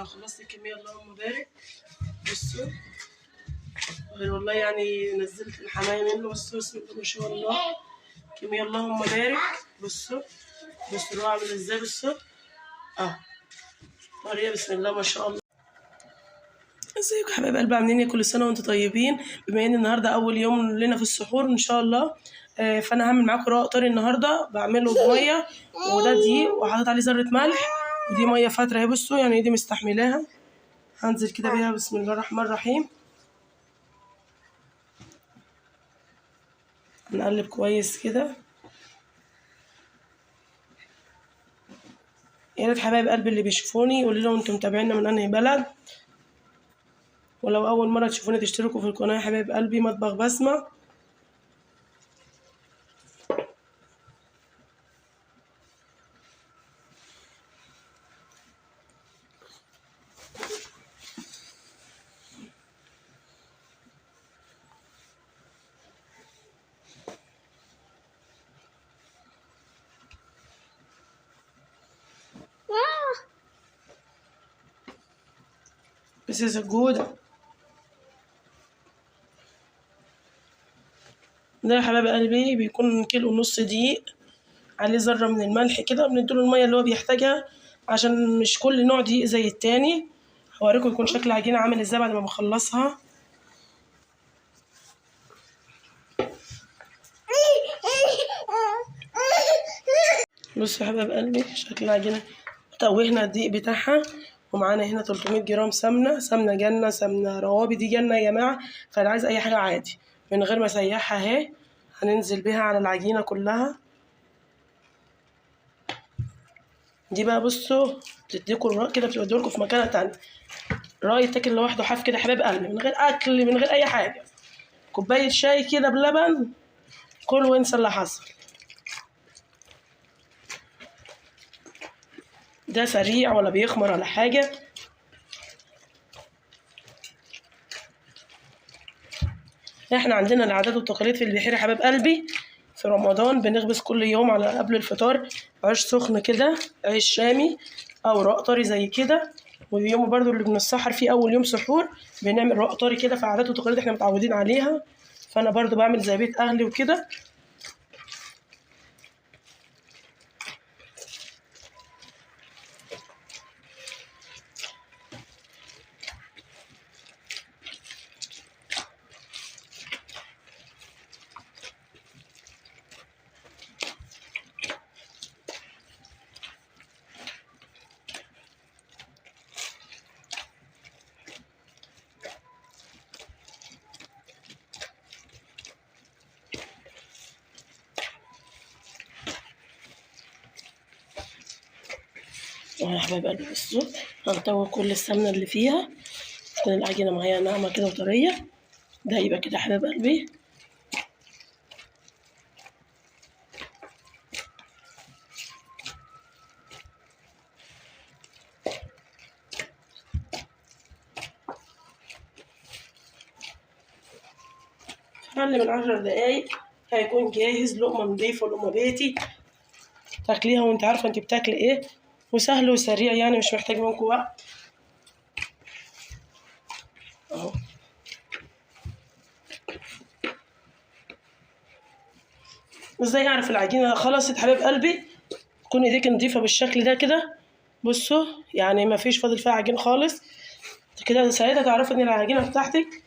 خلصت الكميه اللهم بارك. بصوا والله يعني نزلت الحمايه منه. بصوا بسم الله ما شاء الله كميه اللهم بارك. بصوا هو عامل ازاي. بصوا طريقه بسم الله ما شاء الله. ازيكم يا حبايب قلبي عاملين ايه؟ كل سنه وانتم طيبين. بما ان النهارده اول يوم لنا في السحور ان شاء الله، فانا هعمل معاكم رق طري النهارده. بعمله بميه وده دقيق وحاطط عليه ذره ملح، ودي ميه فاتره اهي. بصوا يعني دي مستحملاها. هنزل كده بيها بسم الله الرحمن الرحيم. نقلب كويس كده. يا ريت حبايب قلبي اللي بيشوفوني يقولوا لي انتم متابعينا من انهي بلد، ولو اول مره تشوفوني تشتركوا في القناه يا حبايب قلبي مطبخ بسمه. بس يا سجوده ده يا حبايب قلبي بيكون كيلو ونص دقيق عليه ذرة من الملح كده. بنديله المية اللي هو بيحتاجها عشان مش كل نوع دقيق زي التاني. هوريكم يكون شكل العجينة عامل ازاي بعد ما بخلصها. بصوا يا حبايب قلبي شكل العجينة. توهنا الدقيق بتاعها، ومعانا هنا 300 جرام سمنة جنة، سمنة روابي دي جنة يا جماعة، فاللي عايز أي حاجة عادي من غير ما أسيحها اهي. هننزل بيها على العجينة كلها دي بقى. بصوا بتديكوا الرق كده، بتوديلكوا في مكانة تانية. رق يتاكل لوحده حاف كده حبايب قلبي، من غير أكل من غير أي حاجة. كوباية شاي كده بلبن، كل وانسى اللي حصل. ده سريع ولا بيخمر ولا حاجة. احنا عندنا العادات والتقاليد في البحيرة يا حبايب قلبي. في رمضان بنخبز كل يوم على قبل الفطار عيش سخن كده، عيش شامي او رق طري زي كده. واليوم برضو اللي بنسحر فيه اول يوم سحور بنعمل رق طري كده. في عادات وتقاليد احنا متعودين عليها، فانا برضو بعمل زي بيت اهلي وكده. يا حبايب قلبي بصوا هنطوي كل السمنة اللي فيها، تكون العجينة معايا ناعمة كده وطرية. ده يبقى كده يا حبايب قلبي. أقل من 10 دقايق هيكون جاهز. لقمة نضيفة، لقمة بيتي تاكليها وانت عارفة انت بتاكلي ايه، وسهل وسريع يعني مش محتاج منكم وقت اهو. ازاي اعرف العجينة خلصت حبايب قلبي؟ تكون ايديك نضيفة بالشكل ده كده. بصوا يعني ما فيش فاضل فيها عجين خالص كده. ساعتها تعرفي ان العجينة بتاعتك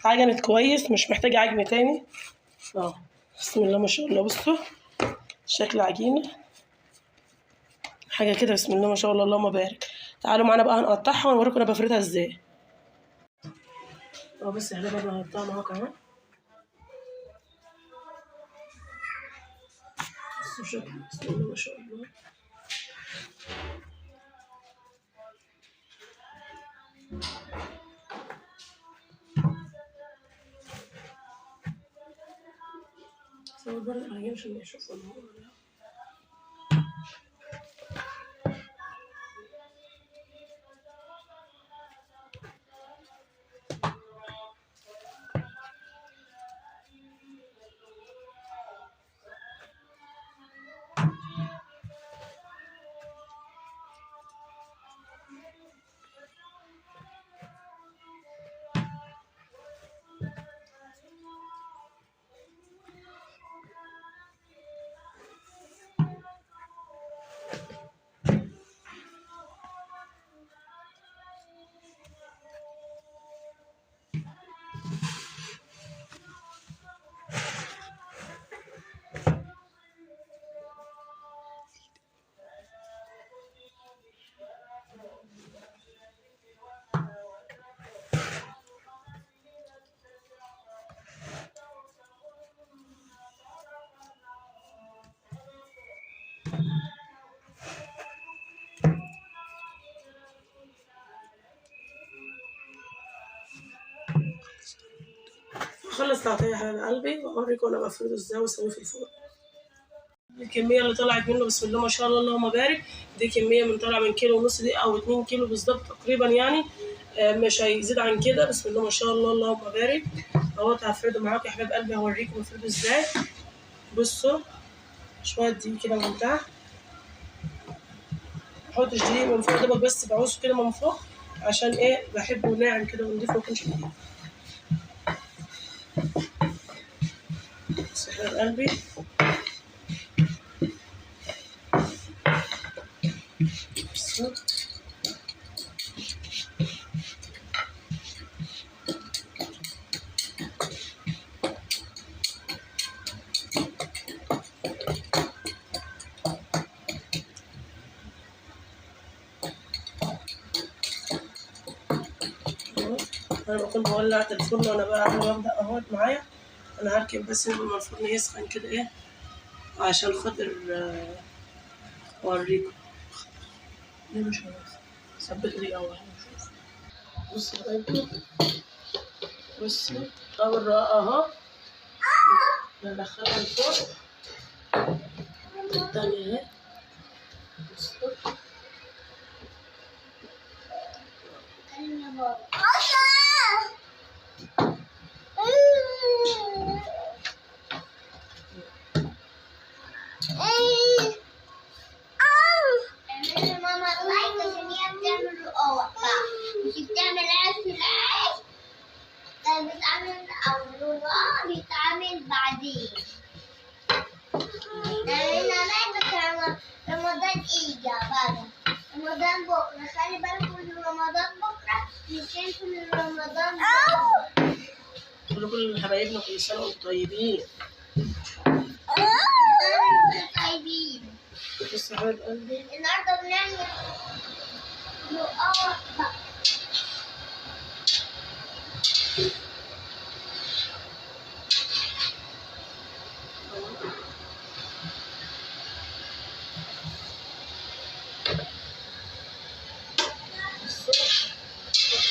عجنت كويس، مش محتاجة عجن تاني اهو. بسم الله ما شاء الله. بصوا شكل العجينة حاجة كده بسم الله ما شاء الله اللهم بارك. تعالوا معانا بقى هنقطعها ونوريكم انا بفردها ازاي. بس احنا بقى هنقطعها معاكم اهو. بصوا شكل بسم الله ما شاء الله. صور برضه العجينة عشان يشوفوا الموضوع ده. هخلص تقطيع يا حبايب قلبي واوريكم انا بفرده ازاي واسويه في الفرن. الكميه اللي طلعت منه بسم الله ما شاء الله اللهم بارك، دي كميه من طالعه من كيلو ونص دي او 2 كيلو بالظبط تقريبا يعني، مش هيزيد عن كده. بسم الله ما شاء الله اللهم بارك. اهوت هفرده معاكم يا حبايب قلبي، هوريكم بفرده ازاي. بصوا شويه دقيق كده من تحت، محطش دقيق من فوق دوبك بس بعوزه كده من فوق عشان ايه بحبه ناعم كده ونضيف ميكونش دقيق. بس يا حبايب قلبي بصوا انا بكون بولع الفرن وانا بقى ببدا اهوت معايا. انا هركب بس لما الفرن يسخن كده ايه عشان خاطر اوريكم. ليه مش عارف ثبت لي اول نشوف. بصوا يا حبايبي بصوا اول رقه اهو ندخلها الفرن. التانية اهي بصوا بيتعمل أولها بيتعمل بعدين. يعني رمضان إجا بقى، رمضان بكرة، خلي بالكم من رمضان بكرة، مش انتوا من رمضان بكرة. كل حبايبنا كل سنة وانتم طيبين. طيبين. بصوا يا حبايب قلبي النهارده بنعمل رقاق بقى.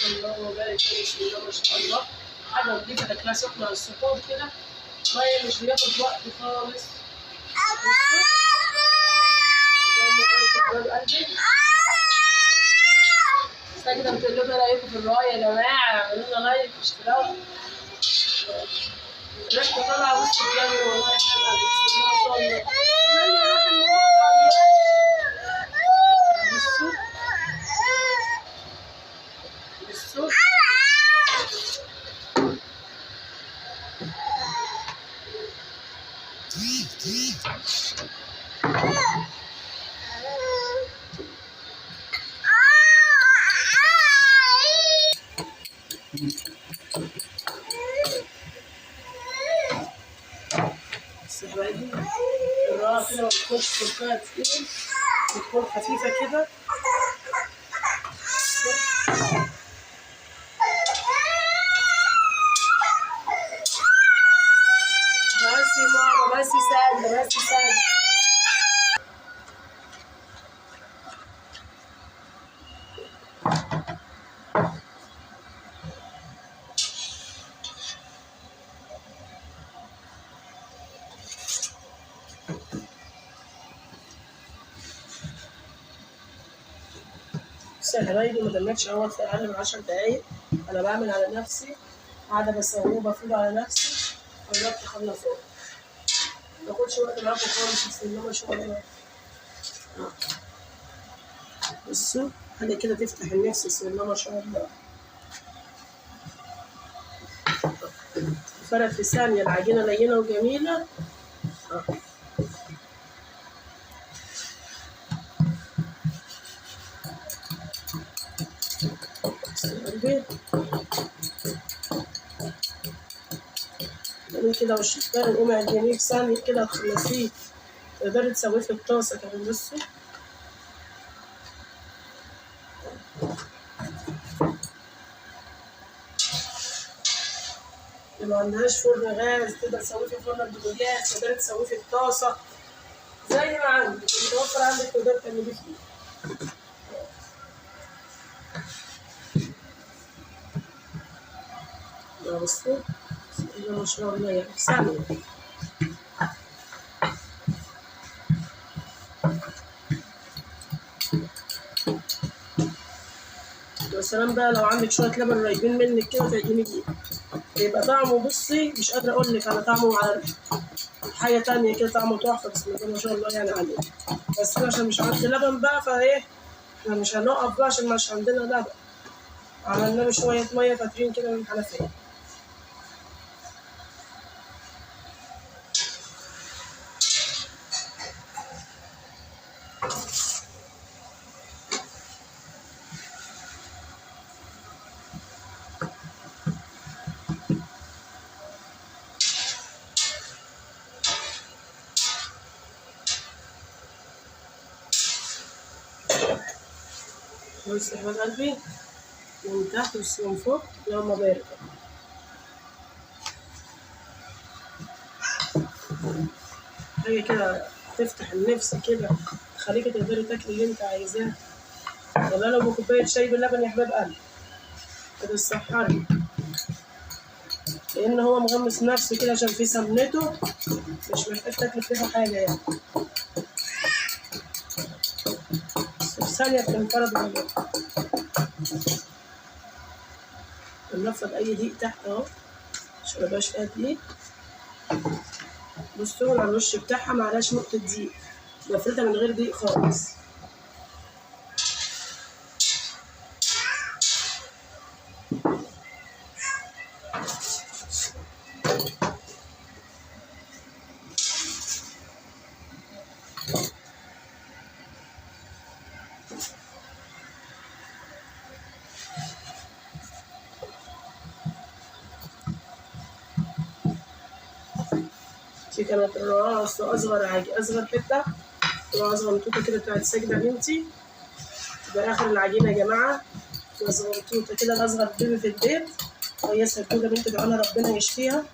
اللهم بارك فيه بسم الله ما شاء الله. حاجة نضيفة تاكلها سخنة على السحور كده، مية مش بياخد وقت خالص. اللهم بارك يا حبايب قلبي. ساجدة بتقول لكم ايه رأيكم في الرواية يا جماعة؟ اعملوا لنا لايك واشتراك. الريحة طالعة وسط الجو والله يا حبايب بسم الله ما شاء الله. بصوا بس يا حبايبي الرقاقة كده ما بتكونش سلقها تقيل، بتكون خفيفة كده. بس يا ماما بس ساعدة بس ساعدة. بس يا حبايبي ما دمتش اهوت في اقل من 10 دقايق. انا بعمل على نفسي، قاعدة بسويه وبفرده على نفسي. قربت اخلص اهو، ما باخدش وقت معاكم خالص بسم الله ما شاء الله. بصوا حاجة كده تفتح النفس بسم الله ما شاء الله. فرق في ثانية، العجينة لينة وجميلة. تعملي كده والشطار نقوم عجينيه في ثانية كده تخلصيه، تقدري تسويه في الطاسة كمان. بصوا اللي ما عندهاش فرن غاز تقدر تسويه في فرن البوتاجاز، تقدري تسويه في الطاسة زي ما عندك، متوفر عندك تقدري تعمليه فيه. بصوا الله ما شاء الله يعني في ثانية. يا سلام بقى لو عندك شوية لبن قريبين منك كده تعجني بيه، بيبقى طعمه بصي مش قادرة أقول لك على طعمه، على حاجة تانية كده طعمه تحفة بسم الله ما شاء الله يعني عليه. بس أنا عشان مش عندي لبن بقى فإيه احنا مش هنقف بقى عشان مش عندنا لبن، عملنا له شوية مية فاترين كده من الحنفية. بص يا حبيب قلبي من تحت بس من فوق اللهم بارك. حاجة كده تفتح النفس كده تخليكي تقدري تاكلي اللي انت عايزاه. ولا لو بكوباية شاي باللبن يا حبيب قلبي كده السحري، لأن هو مغمس نفسه كده عشان فيه سمنته مش محتاج تاكلي فيها حاجة يعني. بس في ثانية بتنفرد منه. بنفض أي دقيق تحت أهو عشان ميبقاش فيها دقيق. بصوا على الوش بتاعها معلهاش نقطة دقيق، بفردها من غير دقيق خالص. دي كانت الراس أصغر أصغر حتة، وأصغر توتة كده بتاعت ساجدة بنتي. ده آخر العجينة يا جماعة، وأصغر توتة كده الأصغر بيبي في البيت. وهي سجودة بنتي دعونا ربنا يشفيها.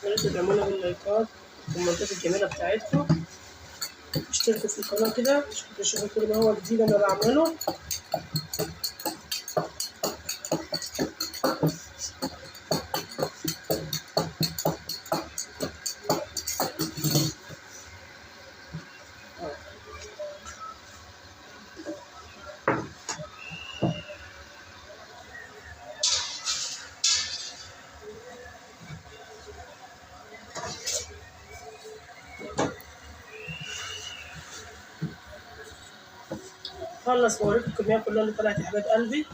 يا ريت تدعمونا باللايكات والكومنتات الجميلة بتاعتكم. اشتركوا في القناة كده عشان تشوفوا كل ما هو جديد أنا بعمله. خلص بوريكم الكمية كلها اللي طلعت يا حبايب قلبي.